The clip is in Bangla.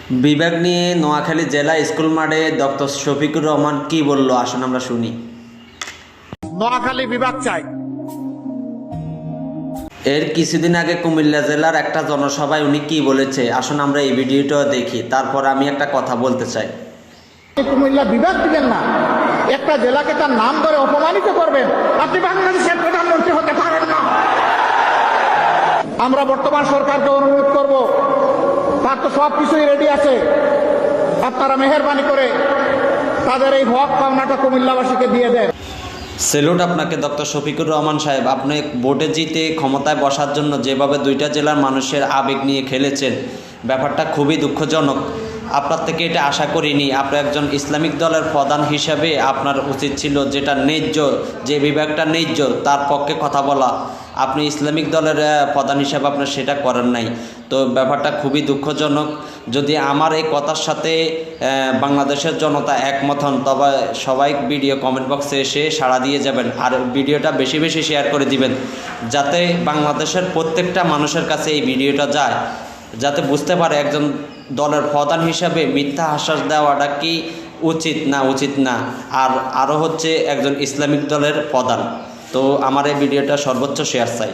বিভাগ নিয়ে নোয়াখালী জেলা স্কুল মাঠে ডক্টর শফিকুর রহমান কি বলল, আসুন আমরা শুনি। নোয়াখালী বিভাগ চাই। এর কিছুদিন আগে কুমিল্লা জেলার একটা জনসভায় উনি কি বলেছে, আসুন আমরা এই ভিডিওটা দেখি, তারপর আমি একটা কথা বলতে চাই। কুমিল্লা বিভাগ দিবেন না, একটা জেলাকে তার নাম ধরে অপমানিত করবেন, আপনি বাংলাদেশের প্রধানমন্ত্রী হতে পারেন না। আমরা বর্তমান সরকারকে অনুরোধ করব, তার তো সব কিছুই রেডি আছে, আপনারা মেহেরবানি করে তাদের এই হক পাওনাটা কুমিল্লাবাসীকে দিয়ে দেন। সেলুট আপনাকে ডক্টর শফিকুর রহমান সাহেব, আপনি ভোটে জিতে ক্ষমতায় বসার জন্য যেভাবে দুইটা জেলার মানুষের আবেগ নিয়ে খেলেছেন, ব্যাপারটা খুবই দুঃখজনক। আপনার থেকে এটা আশা করিনি। আপনি একজন ইসলামিক দলের প্রধান হিসাবে আপনার উচিত ছিল যেটা ন্যায্য, যে বিভাগটা ন্যায্য তার পক্ষে কথা বলা। আপনি ইসলামিক দলের প্রধান হিসাবে আপনার সেটা করেন নাই, তো ব্যাপারটা খুবই দুঃখজনক। যদি আমার এই কথার সাথে বাংলাদেশের জনতা একমত হন, তবে সবাই ভিডিও কমেন্ট বক্সে এসে সাড়া দিয়ে যাবেন, আর ভিডিওটা বেশি বেশি শেয়ার করে দিবেন, যাতে বাংলাদেশের প্রত্যেকটা মানুষের কাছে এই ভিডিওটা যায়, যাতে বুঝতে পারে একজন দলের প্রধান হিসাবে মিথ্যা আশ্বাস দেওয়াটা কি উচিত না, আর আরও হচ্ছে একজন ইসলামিক দলের প্রধান। তো আমার এই ভিডিওটা সর্বোচ্চ শেয়ার চাই।